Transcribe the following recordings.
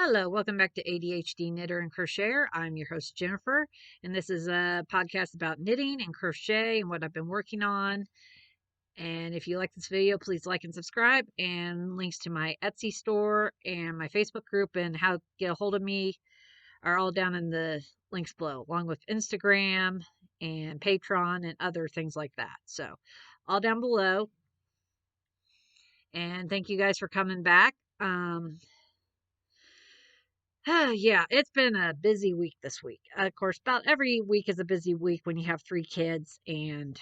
Hello, welcome back to A.D.H.D Knitter and Crocheter. I'm your host, Jennifer, and this is a podcast about knitting and crochet and what I've been working on. And if you like this video, please like and subscribe. And links to my Etsy store and my Facebook group and how to get a hold of me are all down in the links below, along with Instagram and Patreon and other things like that. So, all down below. And thank you guys for coming back. Yeah, it's been a busy week this week. Of course, about every week is a busy week when you have 3 kids and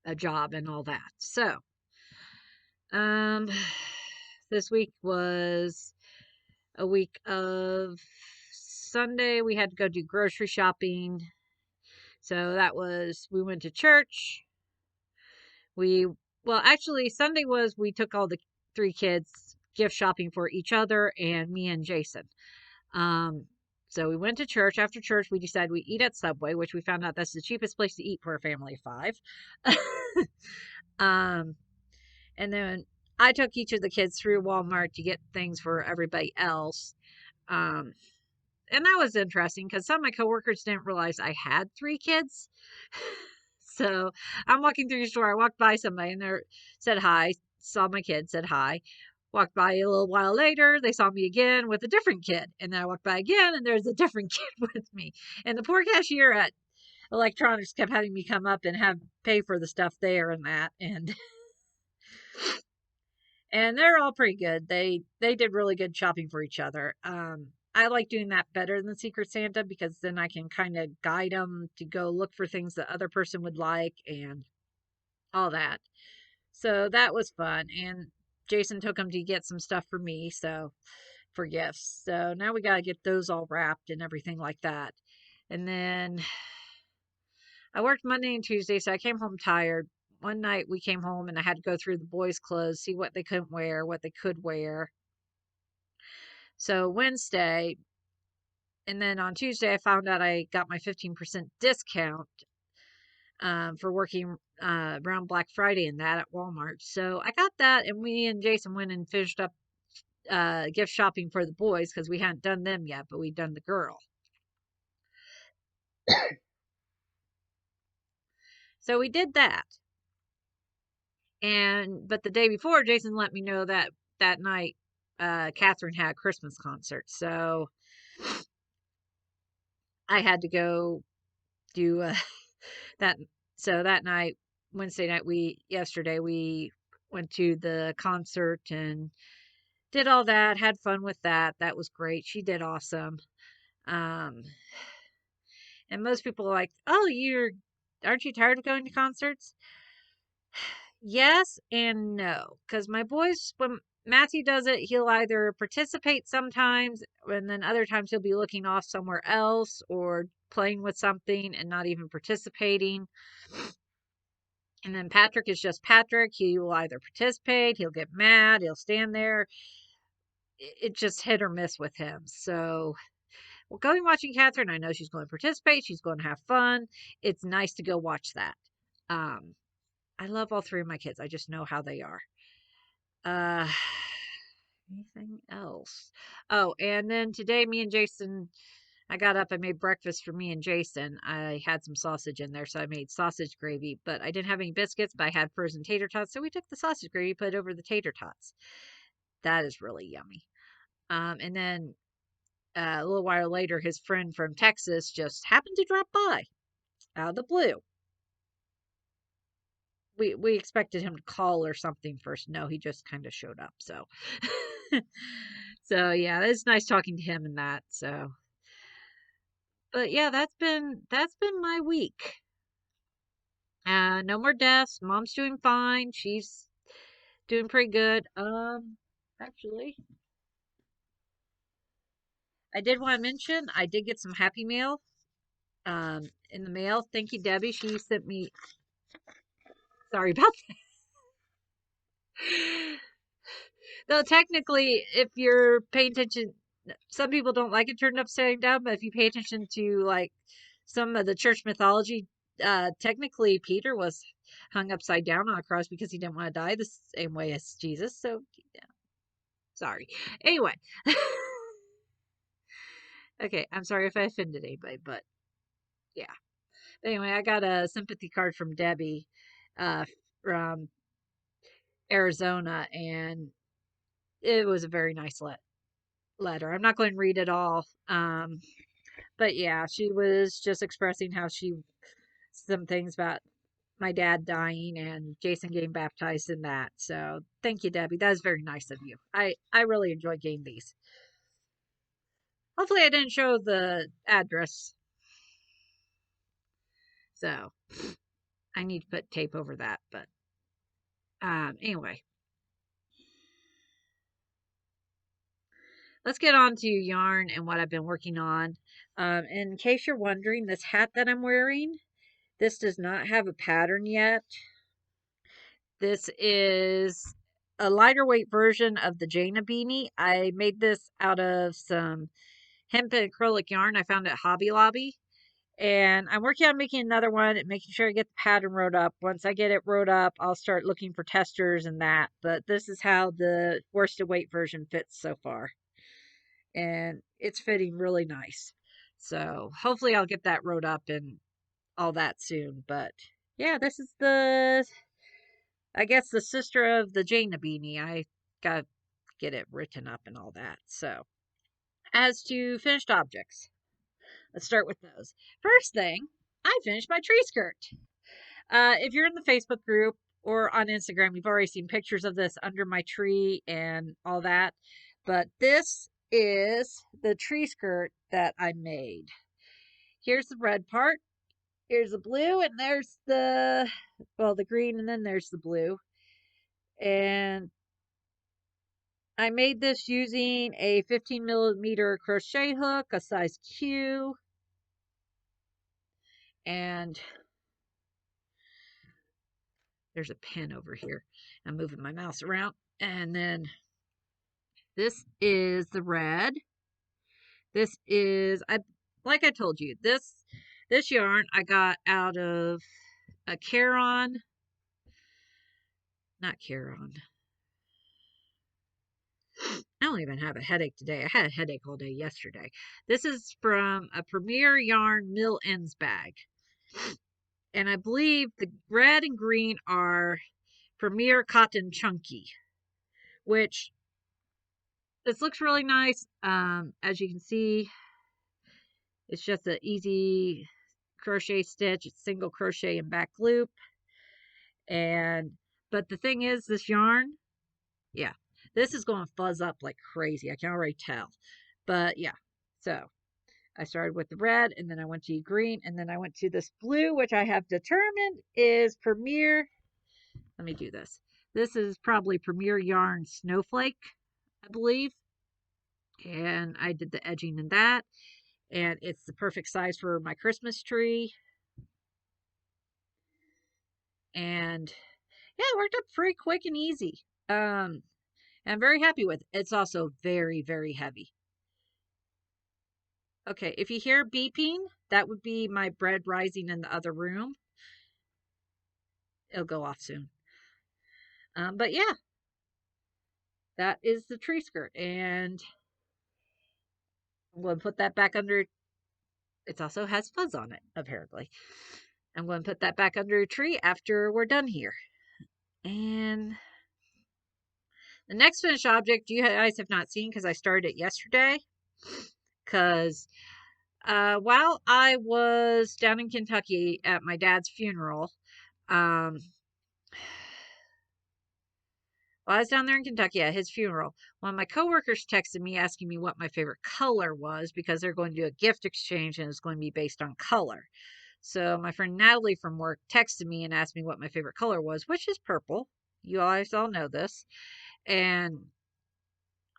a job and all that. So, um, this week was a week of Sunday. We had to go do grocery shopping. So we went to church. Actually, Sunday was we took all the 3 kids gift shopping for each other and me and Jason. Um, so we went to church. After church, we decided we eat at Subway, which we found out that's the cheapest place to eat for a family of 5. um, and then I took each of the kids through Walmart to get things for everybody else. Um, and that was interesting because some of my coworkers didn't realize I had 3 kids. So I'm walking through the store. I walked by somebody and they said hi, saw my kid, said hi. Walked by a little while later, they saw me again with a different kid. And then I walked by again and there's a different kid with me. And the poor cashier at electronics kept having me come up and pay for the stuff there and that. And they're all pretty good. They did really good shopping for each other. I like doing that better than Secret Santa because then I can kind of guide them to go look for things the other person would like and all that. So that was fun. And Jason took them to get some stuff for me, for gifts. So now we got to get those all wrapped and everything like that. And then I worked Monday and Tuesday, so I came home tired. One night we came home and I had to go through the boys' clothes, see what they couldn't wear, what they could wear. So Wednesday, and then on Tuesday, I found out I got my 15% discount for working around Black Friday and that at Walmart. So I got that, and me and Jason went and finished up gift shopping for the boys because we hadn't done them yet, but we'd done the girl. So we did that. But the day before, Jason let me know that night, Catherine had a Christmas concert. So I had to go do that. So that night, yesterday, we went to the concert and did all that, had fun with that. That was great. She did awesome. Um, and most people are like, oh, aren't you tired of going to concerts? Yes and no, because my boys, when Matthew does it, he'll either participate sometimes, and then other times he'll be looking off somewhere else or playing with something and not even participating. And then Patrick is just Patrick. He will either participate, he'll get mad, he'll stand there. It's just hit or miss with him. So, well, going watching Catherine, I know she's going to participate. She's going to have fun. It's nice to go watch that. I love all 3 of my kids. I just know how they are. Anything else? Oh, and then today, me and Jason, I got up, I made breakfast for me and Jason. I had some sausage in there, so I made sausage gravy, but I didn't have any biscuits, but I had frozen tater tots, so we took the sausage gravy, put it over the tater tots. That is really yummy. And then a little while later, his friend from Texas just happened to drop by out of the blue. We expected him to call or something first. No, he just kind of showed up. So, so yeah, it's nice talking to him and that. So, but yeah, that's been my week. No more deaths. Mom's doing fine. She's doing pretty good. Actually, I did want to mention I did get some Happy Mail in the mail. Thank you, Debbie. She sent me. Sorry about that. Though technically, if you're paying attention, some people don't like it turned upside down, but if you pay attention to like some of the church mythology, technically Peter was hung upside down on a cross because he didn't want to die the same way as Jesus. So, yeah, sorry. Anyway, Okay, I'm sorry if I offended anybody, but yeah. Anyway, I got a sympathy card from Debbie uh, from Arizona, and it was a very nice letter. I'm not going to read it all. But yeah, she was just expressing how some things about my dad dying and Jason getting baptized in that. So thank you, Debbie. That is very nice of you. I really enjoyed getting these. Hopefully I didn't show the address. So I need to put tape over that. But anyway, let's get on to yarn and what I've been working on. In case you're wondering, this hat that I'm wearing, this does not have a pattern yet. This is a lighter weight version of the Jaina beanie. I made this out of some hemp and acrylic yarn I found at Hobby Lobby. And I'm working on making another one and making sure I get the pattern wrote up. Once I get it wrote up, I'll start looking for testers and that. But this is how the worsted weight version fits so far. And it's fitting really nice. So hopefully I'll get that wrote up and all that soon. But yeah, this is I guess the sister of the Jaina beanie. I got to get it written up and all that. So as to finished objects, let's start with those. First thing, I finished my tree skirt. If you're in the Facebook group or on Instagram, you've already seen pictures of this under my tree and all that. But this is the tree skirt that I made. Here's the red part. Here's the blue, and there's the green, and then there's the blue. And I made this using a 15 millimeter crochet hook, a size Q, and there's a pin over here. I'm moving my mouse around. And then this is the red. This is, like I told you, this yarn I got out of a not Caron. I don't even have a headache today. I had a headache all day yesterday. This is from a Premier Yarn Mill Ends bag. And I believe the red and green are Premier Cotton Chunky, which this looks really nice. As you can see, it's just an easy crochet stitch. It's single crochet and back loop. But the thing is, this yarn, yeah, this is going to fuzz up like crazy. I can already tell. But yeah, so I started with the red, and then I went to green, and then I went to this blue, which I have determined is Premier. Let me do this. This is probably Premier Yarn Snowflake, I believe. And I did the edging in that. And it's the perfect size for my Christmas tree. And yeah, it worked out pretty quick and easy. I'm very happy with it. It's also very, very heavy. Okay, if you hear beeping, that would be my bread rising in the other room. It'll go off soon. But yeah, that is the tree skirt. And I'm going to put that back under. It also has fuzz on it, apparently. I'm going to put that back under a tree after we're done here. And the next finished object you guys have not seen because I started it yesterday. Because while I was down in Kentucky at my dad's funeral, while I was down there in Kentucky at his funeral, one of my coworkers texted me asking me what my favorite color was because they're going to do a gift exchange and it's going to be based on color. So my friend Natalie from work texted me and asked me what my favorite color was, which is purple. You guys all know this. And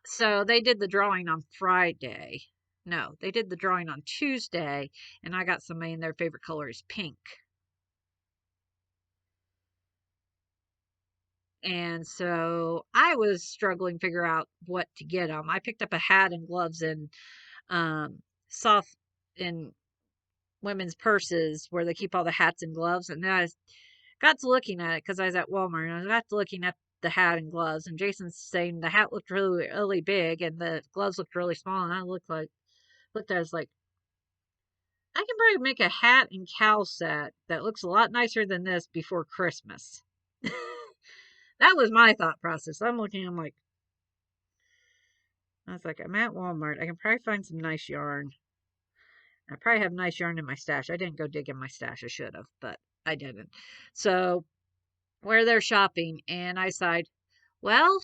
so they did the drawing on Friday. No, they did the drawing on Tuesday, and I got somebody and their favorite color is pink. And so I was struggling to figure out what to get them. I picked up a hat and gloves and soft in women's purses where they keep all the hats and gloves. And then I got to looking at it because I was at Walmart and I got to looking at the hat and gloves. And Jason's saying the hat looked really, really big and the gloves looked really small. And I looked like, looked at it, I was like, I can probably make a hat and cowl set that looks a lot nicer than this before Christmas. That was my thought process. I'm looking, I'm like, I was like, I'm at Walmart. I can probably find some nice yarn. I probably have nice yarn in my stash. I didn't go dig in my stash. I should have, but I didn't. So we're there shopping, and I decided, well,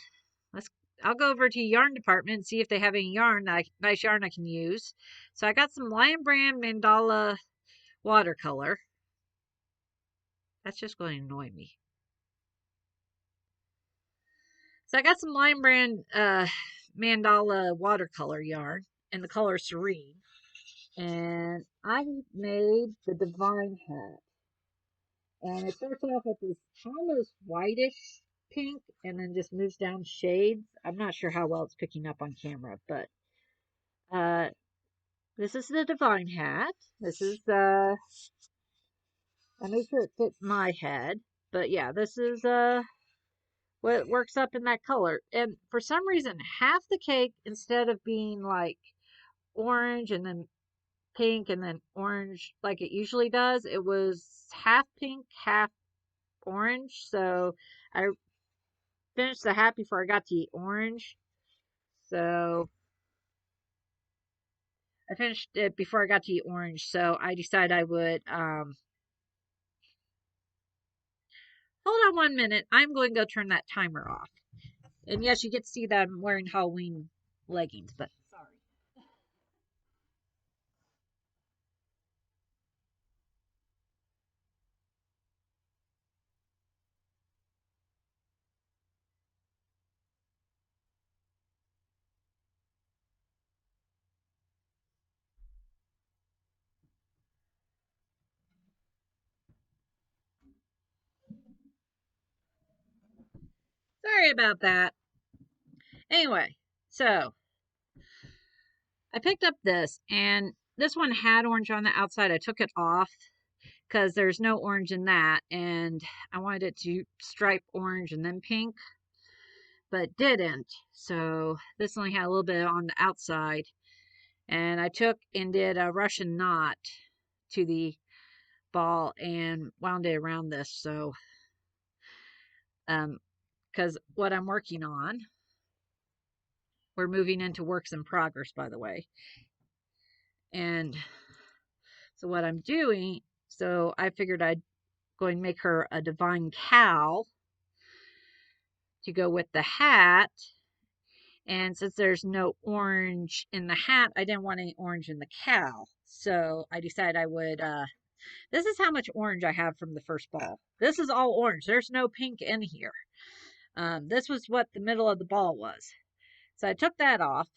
let's. I'll go over to the yarn department and see if they have any yarn, nice yarn I can use. So I got some Lion Brand Mandala watercolor. That's just going to annoy me. So I got some Lion Brand Mandala watercolor yarn in the color Serene. And I made the Divine hat. And it starts off with this almost whitish pink and then just moves down shades. I'm not sure how well it's picking up on camera, but uh, this is the Divine hat. This is I made sure it fits my head. But yeah, this is what works up in that color. And for some reason, half the cake, instead of being like orange and then pink and then orange like it usually does, it was half pink, half orange. So I finished the hat before I got to the orange. So I finished it before I got to the orange. So I decided I would hold on 1 minute. I'm going to go turn that timer off. And yes, you get to see that I'm wearing Halloween leggings, but sorry. Sorry about that. Anyway, so I picked up this, and this one had orange on the outside. I took it off because there's no orange in that, and I wanted it to stripe orange and then pink, but didn't. So this only had a little bit on the outside, and I took and did a Russian knot to the ball and wound it around this. So, because what I'm working on, we're moving into works in progress, by the way, and so what I'm doing, so I figured I'd go and make her a divine cow to go with the hat. And since there's no orange in the hat, I didn't want any orange in the cow. So I decided I would, this is how much orange I have from the first ball. This is all orange. There's no pink in here. This was what the middle of the ball was. So I took that off.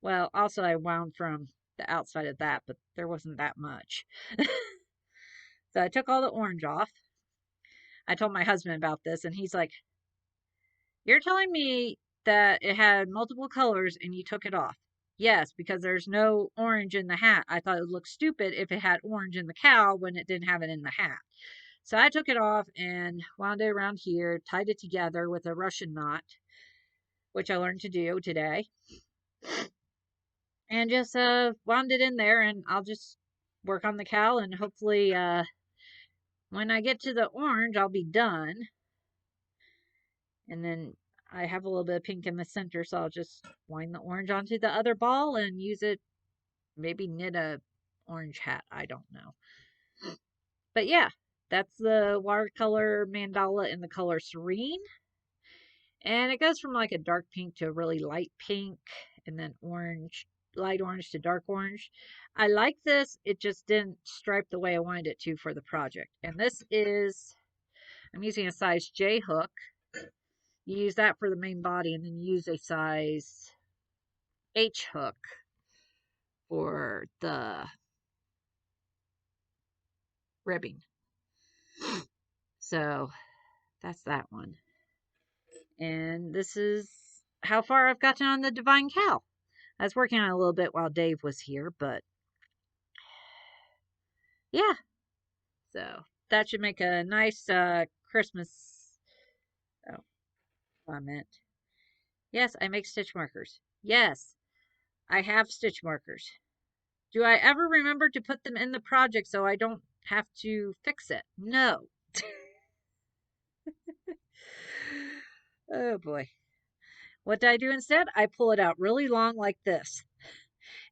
Well, also I wound from the outside of that, but there wasn't that much. So I took all the orange off. I told my husband about this, and he's like, you're telling me that it had multiple colors and you took it off? Yes, because there's no orange in the hat. I thought it would look stupid if it had orange in the cow when it didn't have it in the hat. So I took it off and wound it around here, tied it together with a Russian knot, which I learned to do today, and just wound it in there, and I'll just work on the cow, and hopefully when I get to the orange, I'll be done. And then I have a little bit of pink in the center, so I'll just wind the orange onto the other ball and use it, maybe knit a orange hat. I don't know. But yeah, that's the watercolor mandala in the color Serene. And it goes from like a dark pink to a really light pink, and then orange, light orange to dark orange. I like this. It just didn't stripe the way I wanted it to for the project. And this is, I'm using a size J hook. You use that for the main body, and then you use a size H hook for the ribbing. So that's that one. And this is how far I've gotten on the Divine Cow. I was working on it a little bit while Dave was here, but yeah. So that should make a nice Christmas. Oh, I meant. Yes, I make stitch markers. Yes, I have stitch markers. Do I ever remember to put them in the project so I don't have to fix it? No. Oh boy. What did I do instead? I pull it out really long like this.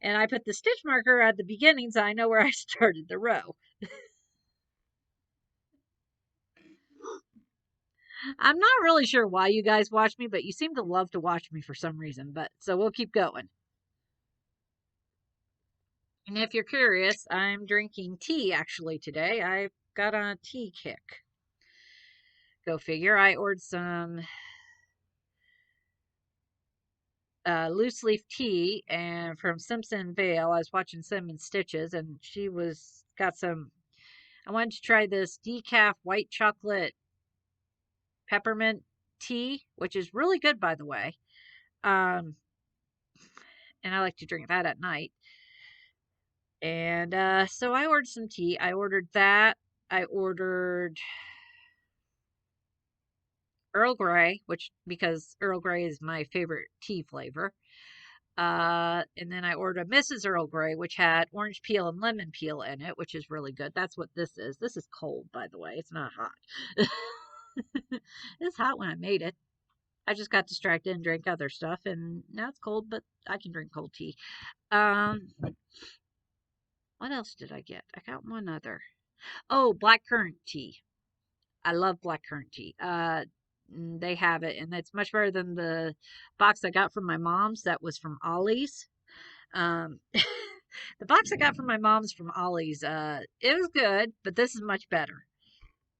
And I put the stitch marker at the beginning so I know where I started the row. I'm not really sure why you guys watch me, but you seem to love to watch me for some reason. But so we'll keep going. And if you're curious, I'm drinking tea actually today. I got on a tea kick. Go figure. I ordered some loose leaf tea and from Simpson Vale. I was watching Sim and Stitches, and she was got some. I wanted to try this decaf white chocolate peppermint tea, which is really good, by the way. Um, and I like to drink that at night. And so I ordered some tea. I ordered that. I ordered Earl Grey, which because Earl Grey is my favorite tea flavor. And then I ordered a Mrs. Earl Grey, which had orange peel and lemon peel in it, which is really good. That's what this is. This is cold, by the way. It's not hot. It's hot when I made it. I just got distracted and drank other stuff, and now it's cold, but I can drink cold tea. Um, what else did I get? I got one other. Oh, blackcurrant tea. I love blackcurrant tea. They have it, and it's much better than the box I got from my mom's. That was from Ollie's. Um, the box I got from my mom's from Ollie's. It was good, but this is much better.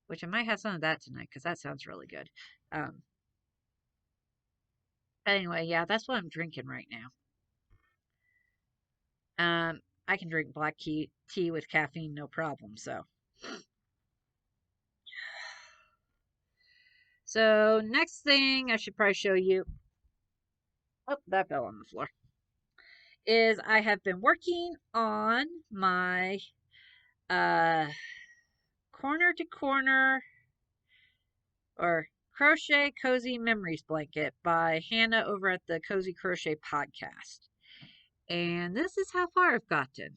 Which I might have some of that tonight because that sounds really good. Um, anyway, yeah, that's what I'm drinking right now. I can drink black tea with caffeine, no problem. So next thing I should probably show you. Oh, that fell on the floor. Is I have been working on my uh corner to corner or crochet cozy memories blanket by Hannah over at the Cozy Crochet podcast. And this is how far I've gotten.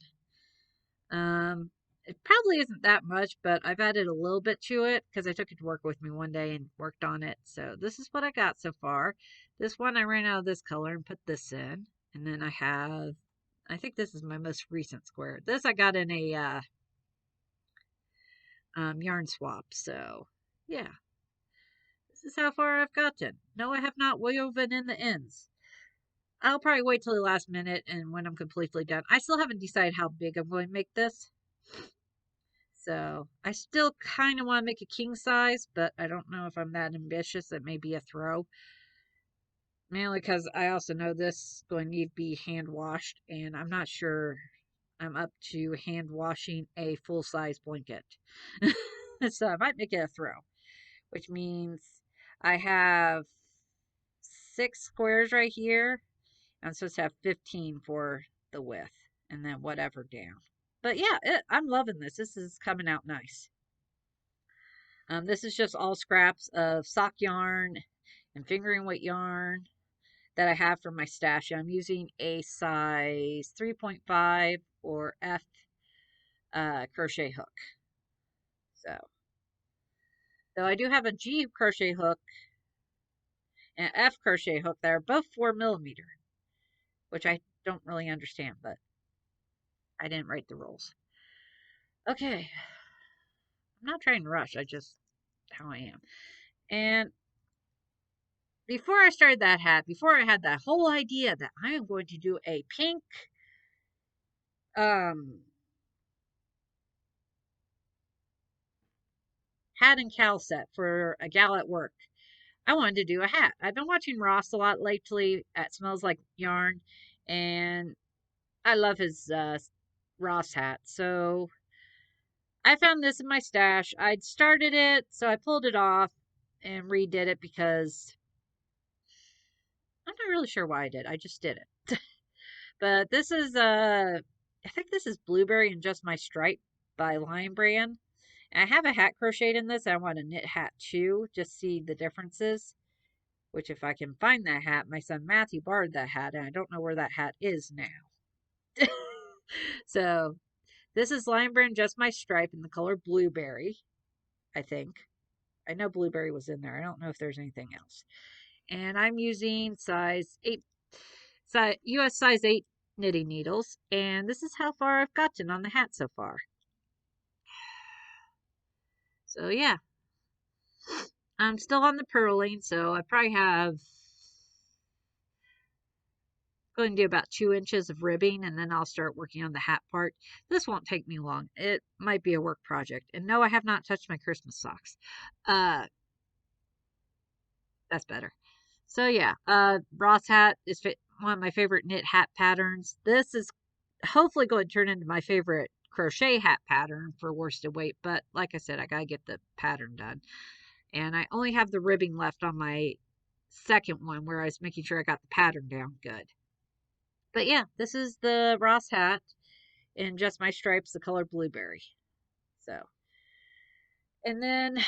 Um, it probably isn't that much, but I've added a little bit to it because I took it to work with me one day and worked on it. So this is what I got so far. This one I ran out of this color and put this in. And then I think this is my most recent square. This I got in a yarn swap. So yeah, this is how far I've gotten. No, I have not woven in the ends. I'll probably wait till the last minute and when I'm completely done. I still haven't decided how big I'm going to make this. So I still kind of want to make a king size, but I don't know if I'm that ambitious. It may be a throw. Mainly because I also know this is going to need to be hand washed, and I'm not sure I'm up to hand washing a full size blanket. So I might make it a throw, which means I have 6 squares right here. I'm supposed to have 15 for the width, and then whatever down. But yeah, I'm loving this. This is coming out nice. This is just all scraps of sock yarn and fingering weight yarn that I have from my stash. I'm using a size 3.5 or F crochet hook. So I do have a G crochet hook and F crochet hook that are both 4mm, which I don't really understand, but I didn't write the rules. Okay, I'm not trying to rush. I just how I am. And before I started that hat, before I had that whole idea that I am going to do a pink um hat and cowl set for a gal at work, I wanted to do a hat. I've been watching Ross a lot lately at Smells Like Yarn, and I love his Ross hat. So I found this in my stash. I'd started it, so I pulled it off and redid it because I'm not really sure why I did. I just did it. But this is I think this is Blueberry and Just My Stripe by Lion Brand. And I have a hat crocheted in this. I want a knit hat too, just see the differences. Which, if I can find that hat, my son Matthew borrowed that hat, and I don't know where that hat is now. So this is Lion Brand Just My Stripe in the color Blueberry, I think. I know Blueberry was in there. I don't know if there's anything else. And I'm using size 8, US size 8 knitting needles. And this is how far I've gotten on the hat so far. So yeah, I'm still on the purling, so I probably have going to do about 2 inches of ribbing, and then I'll start working on the hat part. This won't take me long. It might be a work project. And no, I have not touched my Christmas socks. Uh, that's better. So yeah, Ross hat is one of my favorite knit hat patterns. This is hopefully going to turn into my favorite crochet hat pattern for worsted weight, but like I said, I gotta get the pattern done. And I only have the ribbing left on my second one where I was making sure I got the pattern down good. But yeah, this is the Ross hat in Just My Stripes, the color Blueberry. So, and then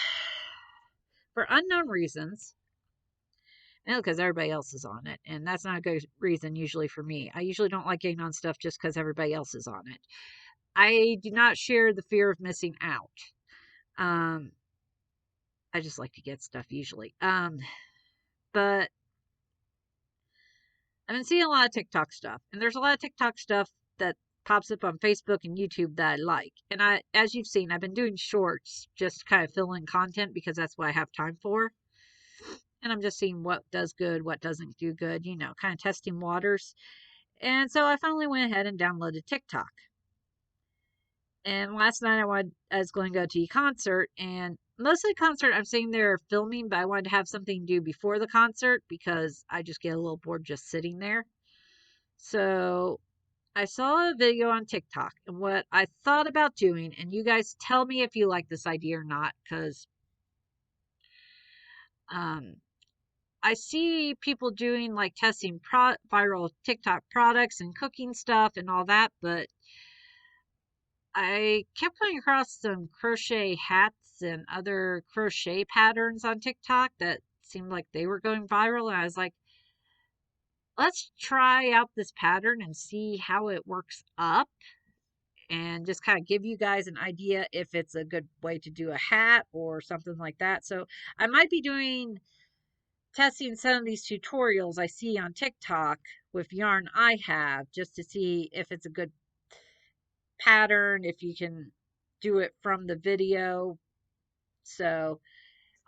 for unknown reasons, no, because everybody else is on it, and that's not a good reason usually for me. I usually don't like getting on stuff just because everybody else is on it. I do not share the fear of missing out. Um, I just like to get stuff usually. But I've been seeing a lot of TikTok stuff, and there's a lot of TikTok stuff that pops up on Facebook and YouTube that I like. And as you've seen, I've been doing shorts just to kind of fill in content because that's what I have time for. And I'm just seeing what does good, what doesn't do good, kind of testing waters. And so I finally went ahead and downloaded TikTok. And last night I was going to go to a concert, and most of the concert I'm sitting there filming, but I wanted to have something to do before the concert because I just get a little bored just sitting there. So I saw a video on TikTok, and what I thought about doing, and you guys tell me if you like this idea or not, because I see people doing like testing viral TikTok products and cooking stuff and all that, but I kept coming across some crochet hats and other crochet patterns on TikTok that seemed like they were going viral. And I was like, let's try out this pattern and see how it works up and just kind of give you guys an idea if it's a good way to do a hat or something like that. So I might be testing some of these tutorials I see on TikTok with yarn I have just to see if it's a good pattern, if you can do it from the video. So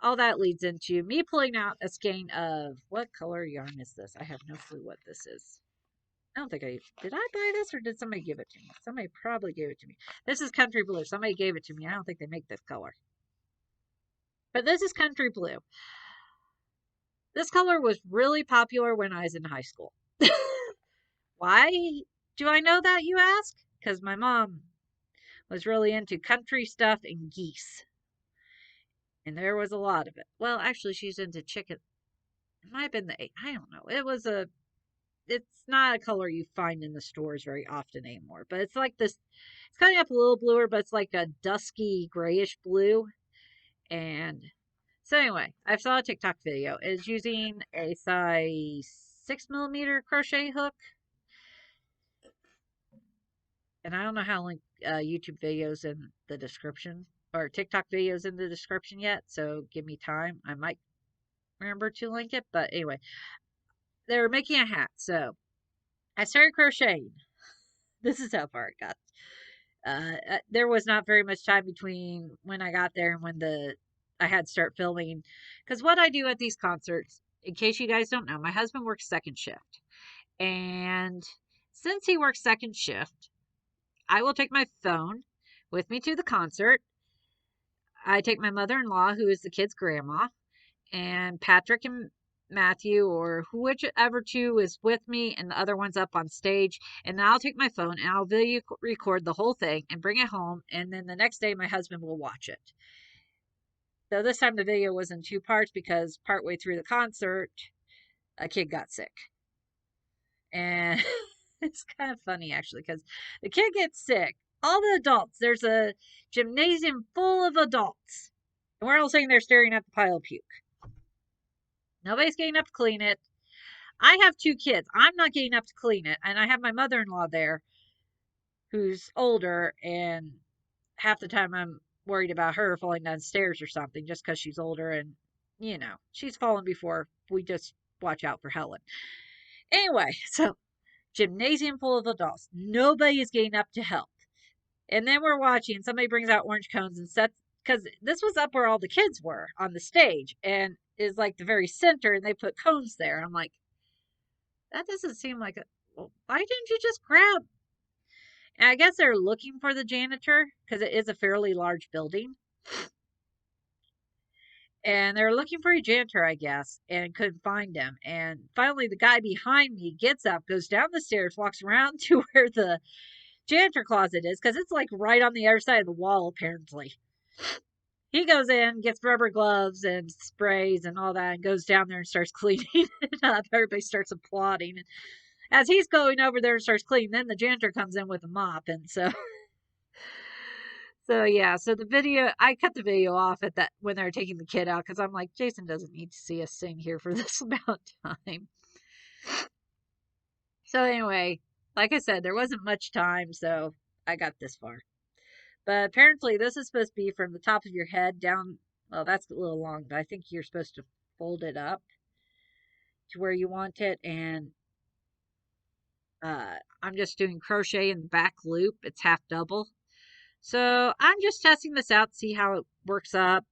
all that leads into me pulling out a skein of what color yarn is this? I have no clue what this is. I don't think did I buy this or did somebody give it to me? Somebody probably gave it to me. This is country blue. Somebody gave it to me. I don't think they make this color. But this is country blue. This color was really popular when I was in high school. Why do I know that, you ask? Because my mom was really into country stuff and geese. And there was a lot of it. Well, actually, she's into chicken. It might have been the 8. I don't know. It's not a color you find in the stores very often anymore. But it's like this, it's coming up a little bluer, but it's like a dusky grayish blue. And so anyway, I saw a TikTok video. It's using a size 6mm crochet hook. And I don't know how to link YouTube videos in the description or TikTok videos in the description yet. So give me time. I might remember to link it. But anyway, they were making a hat. So I started crocheting. This is how far it got. There was not very much time between when I got there and when I had to start filming. Because what I do at these concerts, in case you guys don't know, my husband works second shift. And since he works second shift, I will take my phone with me to the concert. I take my mother-in-law, who is the kid's grandma, and Patrick and Matthew, or whichever two is with me, and the other one's up on stage. And I'll take my phone and I'll video record the whole thing and bring it home. And then the next day, my husband will watch it. So this time the video was in 2 parts because partway through the concert, a kid got sick. And it's kind of funny, actually, because the kid gets sick. All the adults, there's a gymnasium full of adults. And we're all sitting there staring at the pile of puke. Nobody's getting up to clean it. I have 2 kids. I'm not getting up to clean it. And I have my mother-in-law there. who's older, and half the time I'm worried about her falling downstairs or something just because she's older and, she's fallen before. We just watch out for Helen. Anyway, so gymnasium full of adults. Nobody is getting up to help. And then we're watching, somebody brings out orange cones and sets, because this was up where all the kids were on the stage and is like the very center, and they put cones there. I'm like, that doesn't seem like a, well, why didn't you just grab? And I guess they're looking for the janitor because it is a fairly large building. And they're looking for a janitor, I guess, and couldn't find him. And finally, the guy behind me gets up, goes down the stairs, walks around to where the janitor closet is, because it's like right on the other side of the wall, apparently. He goes in, gets rubber gloves and sprays and all that, and goes down there and starts cleaning it up. Everybody starts applauding. And as he's going over there and starts cleaning, then the janitor comes in with a mop. And so yeah, so the video, I cut the video off at that when they're taking the kid out, because I'm like, Jason doesn't need to see us sing here for this amount of time. So anyway, like I said, there wasn't much time, so I got this far. But apparently this is supposed to be from the top of your head down. Well, that's a little long, but I think you're supposed to fold it up to where you want it. And I'm just doing crochet in the back loop. It's half double. So I'm just testing this out to see how it works up.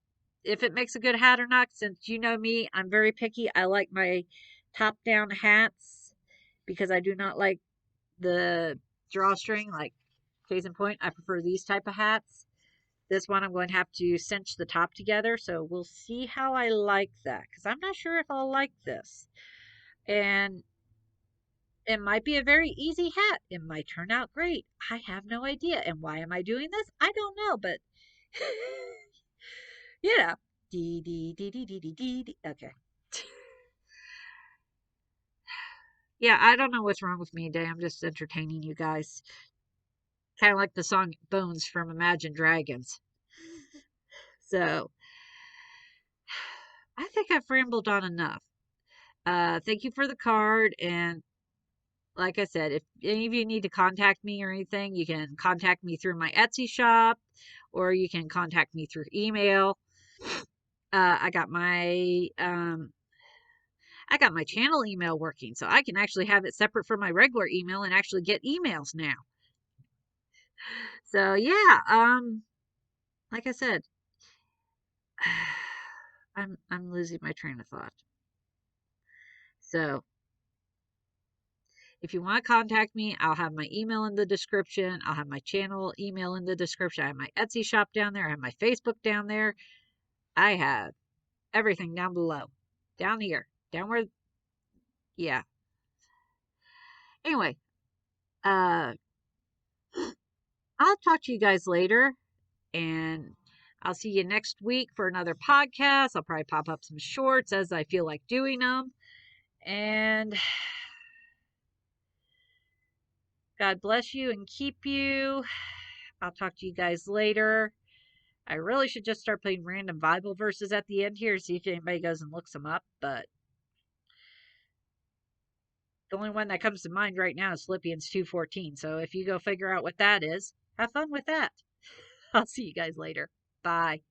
If it makes a good hat or not, since you know me, I'm very picky. I like my top down hats because I do not like the drawstring. Like, case in point, I prefer these type of hats. This one I'm going to have to cinch the top together, so we'll see how I like that, because I'm not sure if I'll like this. And it might be a very easy hat. It might turn out great. I have no idea. And why am I doing this? I don't know, but you know. Dee dee dee dee dee dee dee. Okay. Yeah, I don't know what's wrong with me today. I'm just entertaining you guys. Kind of like the song Bones from Imagine Dragons. So, I think I've rambled on enough. Thank you for the card. And like I said, if any of you need to contact me or anything, you can contact me through my Etsy shop, or you can contact me through email. I got my channel email working, so I can actually have it separate from my regular email and actually get emails now. So yeah, like I said, I'm losing my train of thought. So if you want to contact me, I'll have my email in the description. I'll have my channel email in the description. I have my Etsy shop down there. I have my Facebook down there. I have everything down below. Down here. Down where, yeah. Anyway, I'll talk to you guys later. And I'll see you next week for another podcast. I'll probably pop up some shorts as I feel like doing them. And God bless you and keep you. I'll talk to you guys later. I really should just start playing random Bible verses at the end here, see if anybody goes and looks them up. But the only one that comes to mind right now is Philippians 2:14. So if you go figure out what that is, have fun with that. I'll see you guys later. Bye.